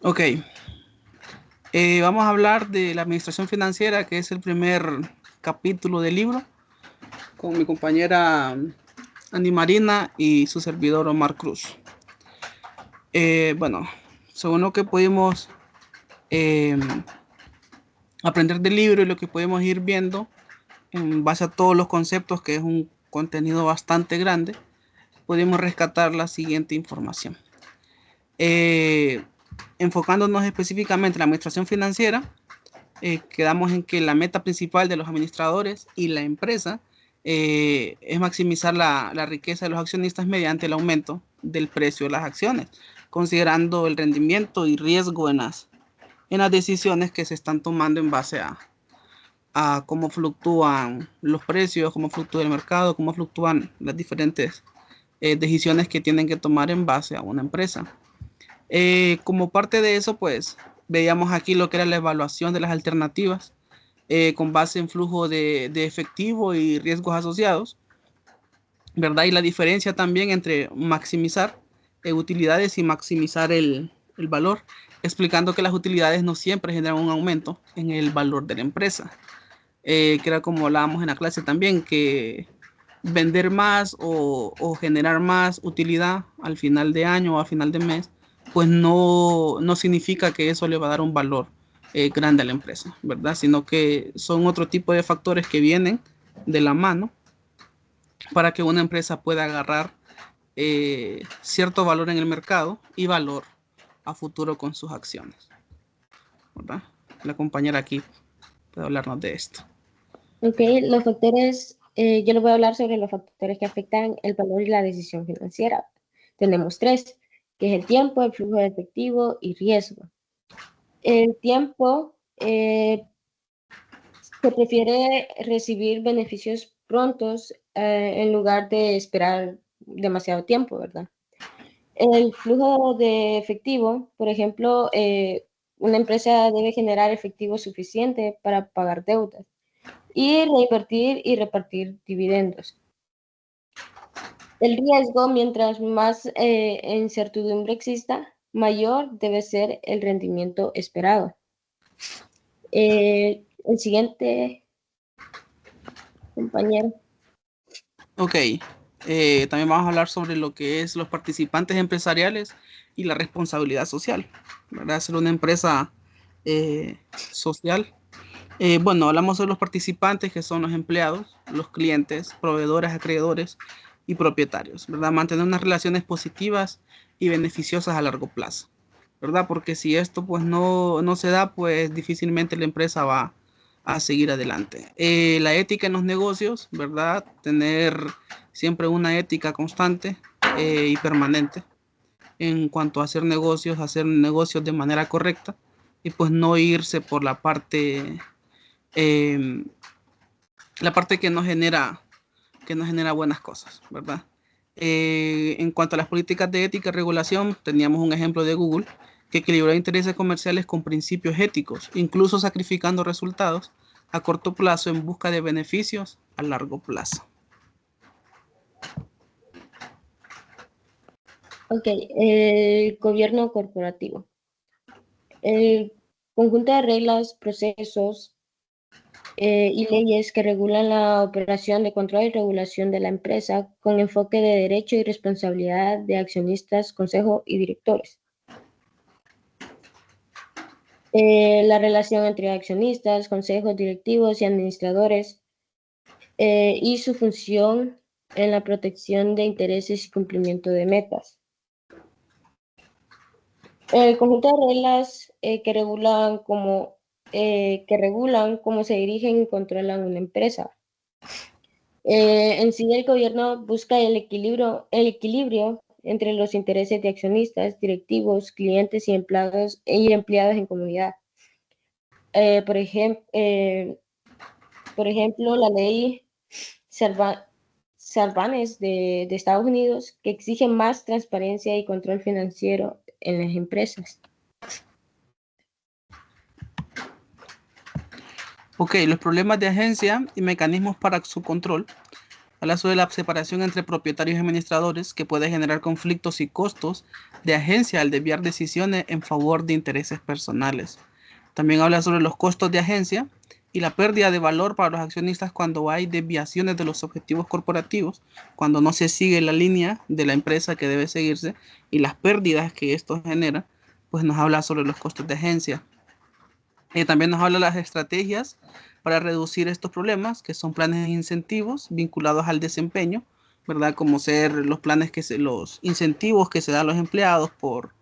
Ok, vamos a hablar de la administración financiera, que es el primer capítulo del libro, con mi compañera Andy Marina y su servidor Omar Cruz. Bueno, según lo que pudimos eh, aprender del libro y lo que podemos ir viendo, en base a todos los conceptos, que es un contenido bastante grande, podemos rescatar la siguiente información. Eh, Enfocándonos específicamente en la administración financiera, quedamos en que la meta principal de los administradores y la empresa es maximizar la riqueza de los accionistas mediante el aumento del precio de las acciones, considerando el rendimiento y riesgo en las decisiones que se están tomando en base a cómo fluctúan los precios, cómo fluctúa el mercado, cómo fluctúan las diferentes decisiones que tienen que tomar en base a una empresa. Como parte de eso, pues veíamos aquí lo que era la evaluación de las alternativas con base en flujo de efectivo y riesgos asociados, ¿verdad? Y la diferencia también entre maximizar utilidades y maximizar el valor, explicando que las utilidades no siempre generan un aumento en el valor de la empresa. Que era como hablábamos en la clase también, que vender más o generar más utilidad al final de año o al final de mes, pues no significa que eso le va a dar un valor grande a la empresa, ¿verdad? Sino que son otro tipo de factores que vienen de la mano para que una empresa pueda agarrar cierto valor en el mercado y valor a futuro con sus acciones, ¿verdad? La compañera aquí puede hablarnos de esto. Ok, los factores, yo les voy a hablar sobre los factores que afectan el valor y la decisión financiera. Tenemos tres, que es el tiempo, el flujo de efectivo y riesgo. El tiempo se prefiere recibir beneficios prontos en lugar de esperar demasiado tiempo, ¿verdad? El flujo de efectivo, por ejemplo, una empresa debe generar efectivo suficiente para pagar deudas y reinvertir y repartir dividendos. El riesgo, mientras más incertidumbre exista, mayor debe ser el rendimiento esperado. El siguiente, compañero. Ok, también vamos a hablar sobre lo que es los participantes empresariales y la responsabilidad social, ¿verdad? Ser una empresa social. Bueno, hablamos de los participantes que son los empleados, los clientes, proveedores, acreedores y propietarios, ¿verdad? Mantener unas relaciones positivas y beneficiosas a largo plazo, ¿verdad? Porque si esto pues no se da, pues difícilmente la empresa va a seguir adelante. La ética en los negocios, ¿verdad? Tener siempre una ética constante y permanente en cuanto a hacer negocios de manera correcta y pues no irse por eh, la parte que no genera buenas cosas, ¿verdad? En cuanto a las políticas de ética y regulación, teníamos un ejemplo de Google que equilibró intereses comerciales con principios éticos, incluso sacrificando resultados a corto plazo en busca de beneficios a largo plazo. Ok, el gobierno corporativo. El conjunto de reglas, procesos y leyes que regulan la operación de control y regulación de la empresa con enfoque de derecho y responsabilidad de accionistas, consejo y directores. La relación entre accionistas, consejos directivos y administradores y su función en la protección de intereses y cumplimiento de metas. El conjunto de reglas que regulan cómo se dirigen y controlan una empresa. En sí, el gobierno busca el equilibrio entre los intereses de accionistas, directivos, clientes y empleados en comunidad. Eh, por, ejem- eh, por ejemplo, la ley Sarba- Sarbanes de Estados Unidos, que exige más transparencia y control financiero en las empresas. Ok, los problemas de agencia y mecanismos para su control. Habla sobre la separación entre propietarios y administradores que puede generar conflictos y costos de agencia al desviar decisiones en favor de intereses personales. También habla sobre los costos de agencia y la pérdida de valor para los accionistas cuando hay desviaciones de los objetivos corporativos, cuando no se sigue la línea de la empresa que debe seguirse y las pérdidas que esto genera, pues nos habla sobre los costos de agencia. También nos habla de las estrategias para reducir estos problemas, que son planes de incentivos vinculados al desempeño, ¿verdad? Como ser los planes los incentivos que se dan a los empleados por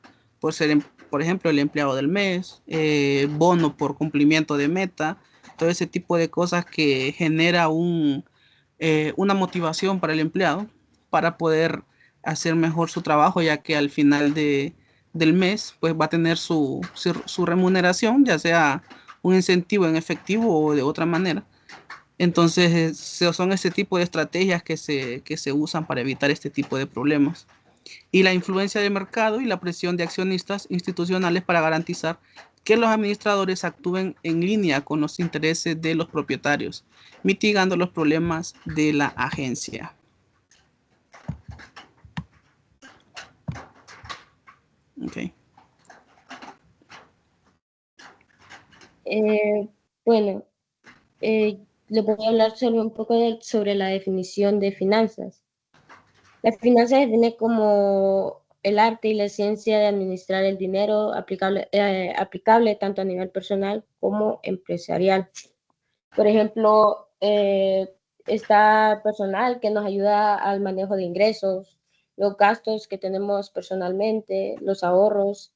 ser, por ejemplo, el empleado del mes, bono por cumplimiento de meta, todo ese tipo de cosas que genera una motivación para el empleado para poder hacer mejor su trabajo, ya que al final del mes pues va a tener su remuneración, ya sea un incentivo en efectivo o de otra manera. Entonces son ese tipo de estrategias que se usan para evitar este tipo de problemas. Y la influencia de mercado y la presión de accionistas institucionales para garantizar que los administradores actúen en línea con los intereses de los propietarios, mitigando los problemas de la agencia. Okay. Bueno, le voy a hablar sobre un poco sobre la definición de finanzas. La finanza se define como el arte y la ciencia de administrar el dinero aplicable tanto a nivel personal como empresarial. Por ejemplo, está personal que nos ayuda al manejo de ingresos, los gastos que tenemos personalmente, los ahorros.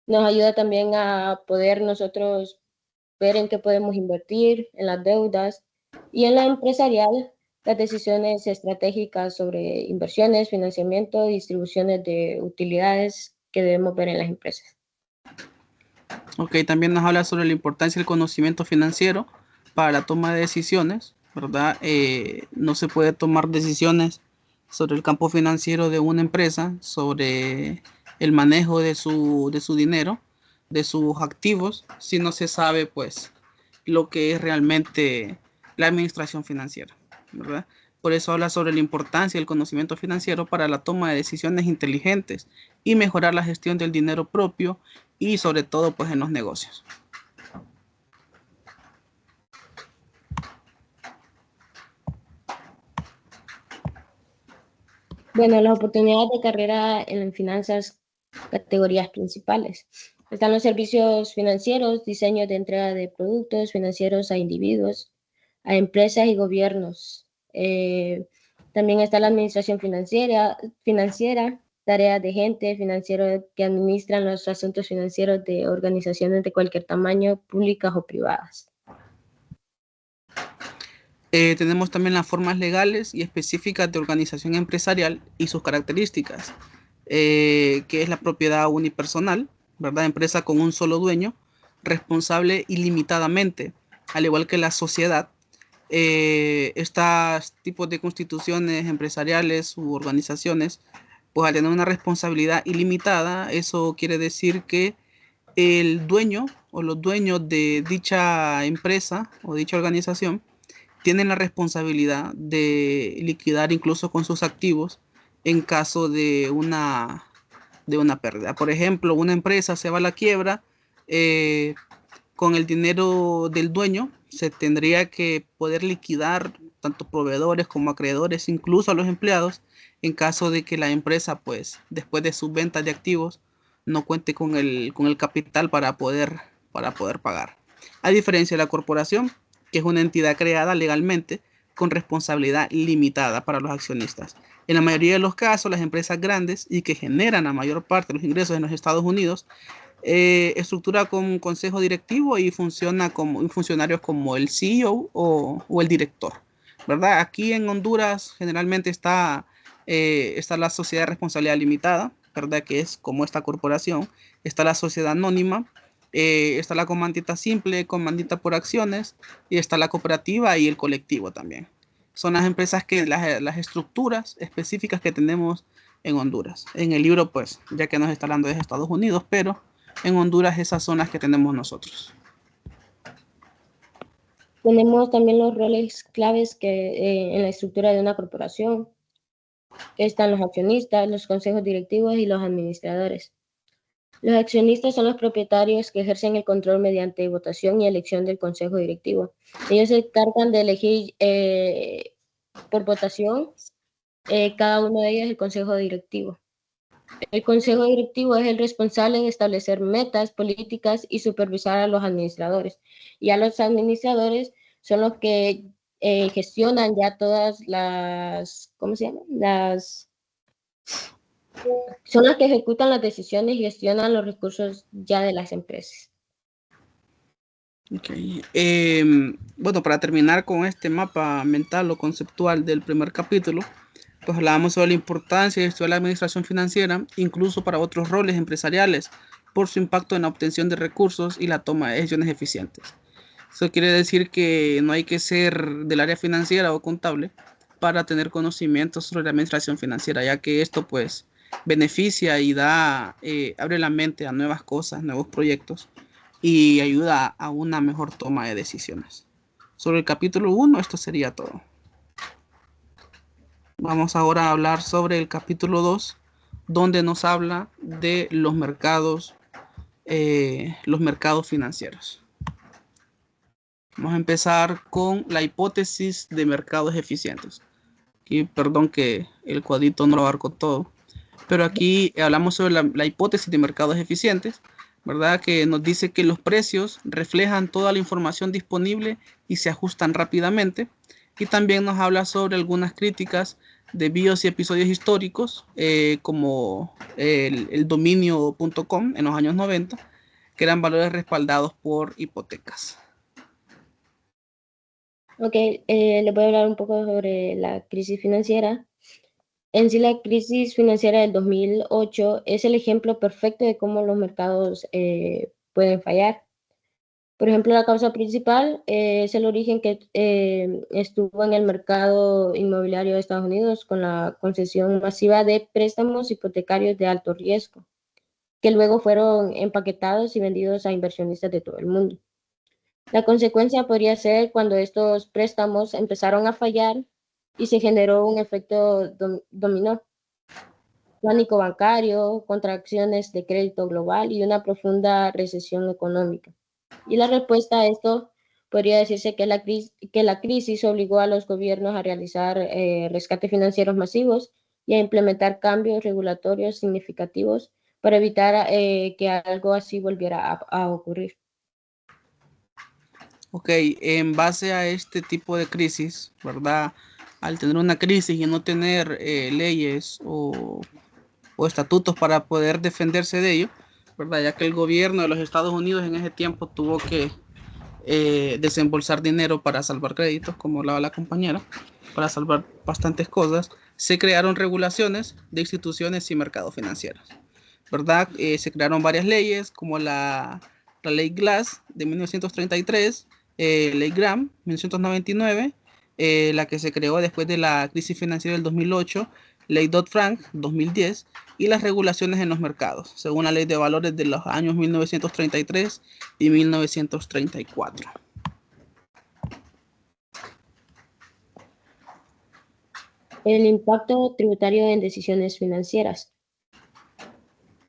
Nos ayuda también a poder nosotros ver en qué podemos invertir, en las deudas, y en la empresarial, las decisiones estratégicas sobre inversiones, financiamiento, distribuciones de utilidades que debemos ver en las empresas. Ok, también nos habla sobre la importancia del conocimiento financiero para la toma de decisiones, ¿verdad? No se puede tomar decisiones sobre el campo financiero de una empresa, sobre el manejo de su dinero, de sus activos, si no se sabe, pues, lo que es realmente la administración financiera, ¿verdad? Por eso habla sobre la importancia del conocimiento financiero para la toma de decisiones inteligentes y mejorar la gestión del dinero propio y sobre todo pues en los negocios. Bueno, las oportunidades de carrera en finanzas, categorías principales. Están los servicios financieros, diseños de entrega de productos financieros a individuos, a empresas y gobiernos. También está la administración financiera, tareas de gente financiero que administran los asuntos financieros de organizaciones de cualquier tamaño, públicas o privadas. Tenemos también las formas legales y específicas de organización empresarial y sus características, que es la propiedad unipersonal, ¿verdad? Empresa con un solo dueño, responsable ilimitadamente, al igual que la sociedad. Estos tipos de constituciones empresariales u organizaciones, pues al tener una responsabilidad ilimitada, eso quiere decir que el dueño o los dueños de dicha empresa o dicha organización tienen la responsabilidad de liquidar incluso con sus activos en caso de una pérdida. Por ejemplo, una empresa se va a la quiebra, con el dinero del dueño se tendría que poder liquidar tanto proveedores como acreedores, incluso a los empleados, en caso de que la empresa, pues, después de sus ventas de activos, no cuente con el capital para poder pagar. A diferencia de la corporación, que es una entidad creada legalmente con responsabilidad limitada para los accionistas. En la mayoría de los casos, las empresas grandes y que generan la mayor parte de los ingresos en los Estados Unidos estructura con un consejo directivo y funciona como funcionarios como el CEO o el director, ¿verdad? Aquí en Honduras generalmente está la sociedad de responsabilidad limitada, ¿verdad? Que es como esta corporación, está la sociedad anónima, está la comandita simple, comandita por acciones, y está la cooperativa y el colectivo también. Son las empresas las estructuras específicas que tenemos en Honduras. En el libro, pues, ya que nos está hablando de Estados Unidos, pero en Honduras esas son las que tenemos nosotros. Tenemos también los roles claves en la estructura de una corporación. Están los accionistas, los consejos directivos y los administradores. Los accionistas son los propietarios que ejercen el control mediante votación y elección del consejo directivo. Ellos se encargan de elegir por votación cada uno de ellos el consejo directivo. El consejo directivo es el responsable de establecer metas, políticas y supervisar a los administradores. Y a los administradores son los que gestionan ya todas las, ¿cómo se llama? Son los que ejecutan las decisiones y gestionan los recursos ya de las empresas. Okay. Bueno, para terminar con este mapa mental o conceptual del primer capítulo, pues hablábamos sobre la importancia de estudiar la administración financiera, incluso para otros roles empresariales, por su impacto en la obtención de recursos y la toma de decisiones eficientes. Eso quiere decir que no hay que ser del área financiera o contable para tener conocimientos sobre la administración financiera, ya que esto pues beneficia y abre la mente a nuevas cosas, nuevos proyectos y ayuda a una mejor toma de decisiones. Sobre el capítulo 1, esto sería todo. Vamos ahora a hablar sobre el capítulo 2, donde nos habla de los mercados financieros. Vamos a empezar con la hipótesis de mercados eficientes. Aquí, perdón que el cuadrito no lo abarcó todo, pero aquí hablamos sobre la hipótesis de mercados eficientes, ¿verdad? Que nos dice que los precios reflejan toda la información disponible y se ajustan rápidamente. Y también nos habla sobre algunas críticas de bios y episodios históricos, como el dominio.com en los años 90, que eran valores respaldados por hipotecas. Ok, les voy a hablar un poco sobre la crisis financiera. En sí, la crisis financiera del 2008 es el ejemplo perfecto de cómo los mercados pueden fallar. Por ejemplo, la causa principal es el origen que estuvo en el mercado inmobiliario de Estados Unidos con la concesión masiva de préstamos hipotecarios de alto riesgo, que luego fueron empaquetados y vendidos a inversionistas de todo el mundo. La consecuencia podría ser cuando estos préstamos empezaron a fallar y se generó un efecto dominó, pánico bancario, contracciones de crédito global y una profunda recesión económica. Y la respuesta a esto podría decirse que la crisis obligó a los gobiernos a realizar rescates financieros masivos y a implementar cambios regulatorios significativos para evitar que algo así volviera a ocurrir. Ok, en base a este tipo de crisis, ¿verdad? Al tener una crisis y no tener leyes o estatutos para poder defenderse de ello, ¿verdad? Ya que el gobierno de los Estados Unidos en ese tiempo tuvo que desembolsar dinero para salvar créditos, como hablaba la compañera, para salvar bastantes cosas, se crearon regulaciones de instituciones y mercados financieros, ¿verdad? Se crearon varias leyes, como la ley Glass de 1933, ley Graham 1999, la que se creó después de la crisis financiera del 2008, ley Dodd-Frank 2010, y las regulaciones en los mercados, según la ley de valores de los años 1933 y 1934. El impacto tributario en decisiones financieras.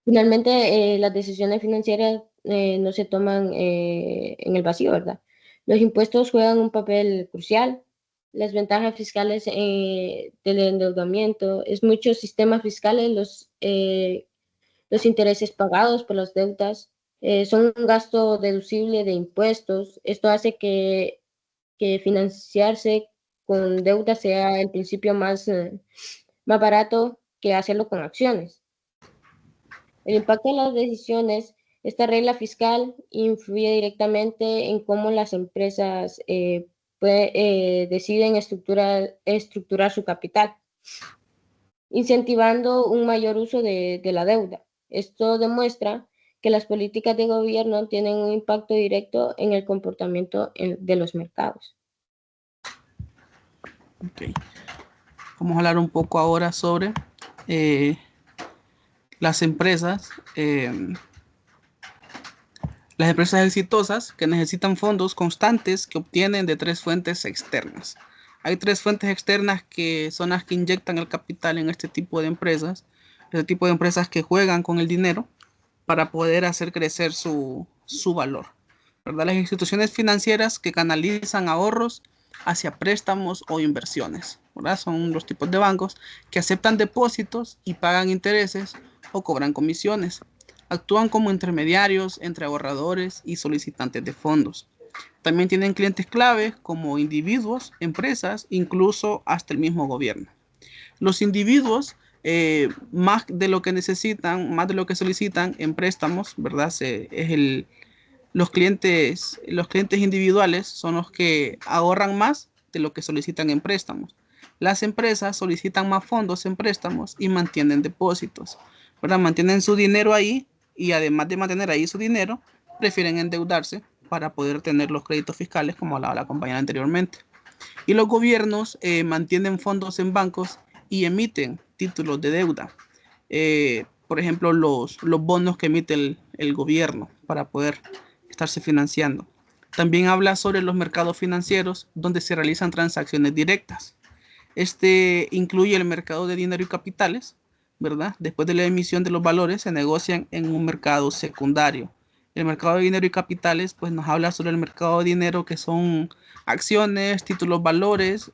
Finalmente, las decisiones financieras no se toman en el vacío, ¿verdad? Los impuestos juegan un papel crucial. Las ventajas fiscales del endeudamiento, es muchos sistemas fiscales, los intereses pagados por las deudas, son un gasto deducible de impuestos. Esto hace que financiarse con deuda sea el principio más barato que hacerlo con acciones. El impacto de las decisiones, esta regla fiscal influye directamente en cómo las empresas deciden estructurar su capital, incentivando un mayor uso de la deuda. Esto demuestra que las políticas de gobierno tienen un impacto directo en el comportamiento de los mercados. Okay. Vamos a hablar un poco ahora sobre las empresas Las empresas exitosas que necesitan fondos constantes que obtienen de 3 fuentes externas. Hay 3 fuentes externas que son las que inyectan el capital en este tipo de empresas que juegan con el dinero para poder hacer crecer su valor, ¿verdad? Las instituciones financieras que canalizan ahorros hacia préstamos o inversiones, ¿verdad? Son los tipos de bancos que aceptan depósitos y pagan intereses o cobran comisiones. Actúan como intermediarios entre ahorradores y solicitantes de fondos. También tienen clientes clave como individuos, empresas, incluso hasta el mismo gobierno. Los individuos, más de lo que necesitan, más de lo que solicitan en préstamos, ¿verdad? Los clientes individuales son los que ahorran más de lo que solicitan en préstamos. Las empresas solicitan más fondos en préstamos y mantienen depósitos, ¿verdad? Mantienen su dinero ahí y además de mantener ahí su dinero, prefieren endeudarse para poder tener los créditos fiscales, como hablaba la compañera anteriormente. Y los gobiernos mantienen fondos en bancos y emiten títulos de deuda. Por ejemplo, los bonos que emite el gobierno para poder estarse financiando. También habla sobre los mercados financieros donde se realizan transacciones directas. Este incluye el mercado de dinero y capitales, ¿verdad? Después de la emisión de los valores se negocian en un mercado secundario. El mercado de dinero y capitales, pues nos habla sobre el mercado de dinero que son acciones, títulos, valores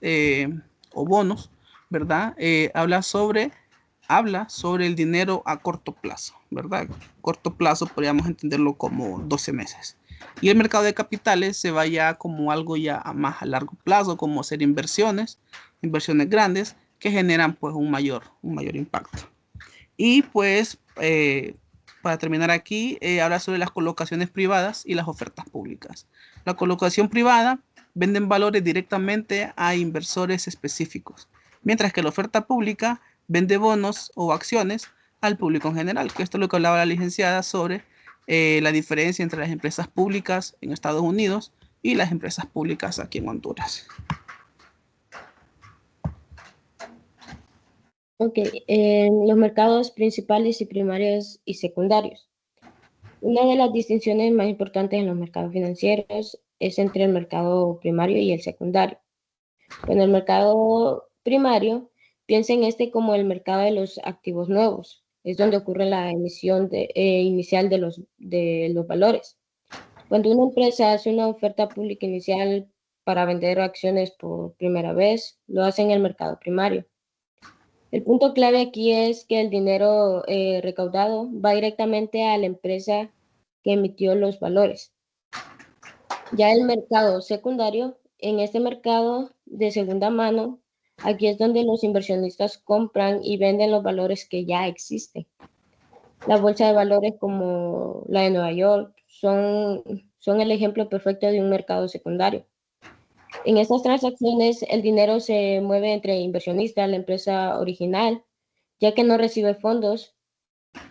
o bonos, ¿verdad? Habla sobre el dinero a corto plazo, ¿verdad? Corto plazo podríamos entenderlo como 12 meses. Y el mercado de capitales se va ya como algo ya más a largo plazo, como hacer inversiones grandes que generan pues un mayor impacto. Y pues para terminar aquí, habla sobre las colocaciones privadas y las ofertas públicas. La colocación privada venden valores directamente a inversores específicos, mientras que la oferta pública vende bonos o acciones al público en general, que esto es lo que hablaba la licenciada sobre la diferencia entre las empresas públicas en Estados Unidos y las empresas públicas aquí en Honduras. Ok, en los mercados principales y primarios y secundarios. Una de las distinciones más importantes en los mercados financieros es entre el mercado primario y el secundario. En el mercado primario, piensa en este como el mercado de los activos nuevos. Es donde ocurre la emisión inicial de los valores. Cuando una empresa hace una oferta pública inicial para vender acciones por primera vez, lo hace en el mercado primario. El punto clave aquí es que el dinero recaudado va directamente a la empresa que emitió los valores. Ya el mercado secundario, en este mercado de segunda mano, aquí es donde los inversionistas compran y venden los valores que ya existen. La bolsa de valores como la de Nueva York son el ejemplo perfecto de un mercado secundario. En estas transacciones, el dinero se mueve entre inversionistas, la empresa original, ya que no recibe fondos,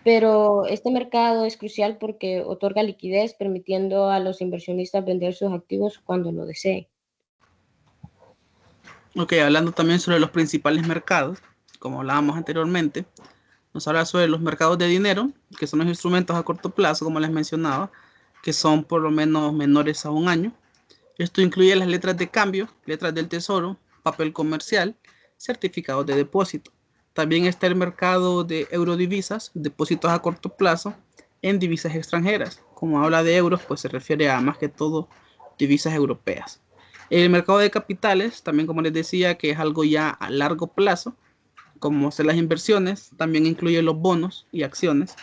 pero este mercado es crucial porque otorga liquidez, permitiendo a los inversionistas vender sus activos cuando lo deseen. Ok, hablando también sobre los principales mercados, como hablábamos anteriormente, nos habla sobre los mercados de dinero, que son los instrumentos a corto plazo, como les mencionaba, que son por lo menos menores a un año. Esto incluye las letras de cambio, letras del tesoro, papel comercial, certificados de depósito. También está el mercado de eurodivisas, depósitos a corto plazo en divisas extranjeras. Como habla de euros, pues se refiere a más que todo divisas europeas. El mercado de capitales, también como les decía, que es algo ya a largo plazo, como hacer las inversiones, también incluye los bonos y acciones,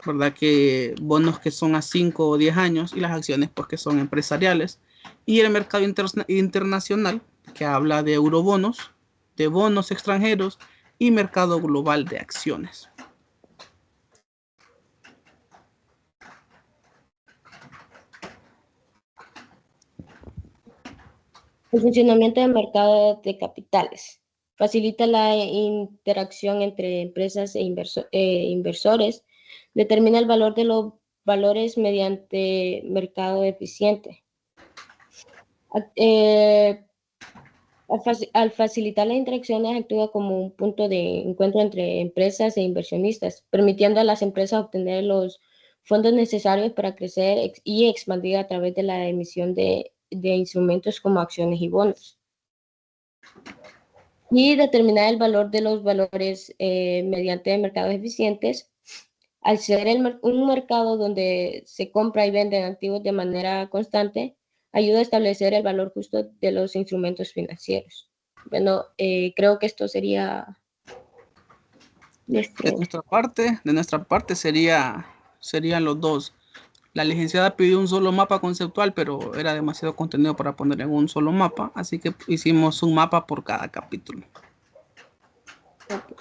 ¿verdad? Que bonos que son a 5 o 10 años y las acciones pues que son empresariales. Y el mercado internacional, que habla de eurobonos, de bonos extranjeros y mercado global de acciones. El funcionamiento del mercado de capitales facilita la interacción entre empresas e inversores, determina el valor de los valores mediante mercado eficiente. Eh, al facilitar las interacciones, actúa como un punto de encuentro entre empresas e inversionistas, permitiendo a las empresas obtener los fondos necesarios para crecer y expandir a través de la emisión de instrumentos como acciones y bonos. Y determinar el valor de los valores mediante mercados eficientes. Al ser un mercado donde se compra y venden activos de manera constante, ayuda a establecer el valor justo de los instrumentos financieros. Bueno, creo que esto sería nuestro... De nuestra parte serían los dos. La licenciada pidió un solo mapa conceptual, pero era demasiado contenido para poner en un solo mapa, así que hicimos un mapa por cada capítulo. Ok.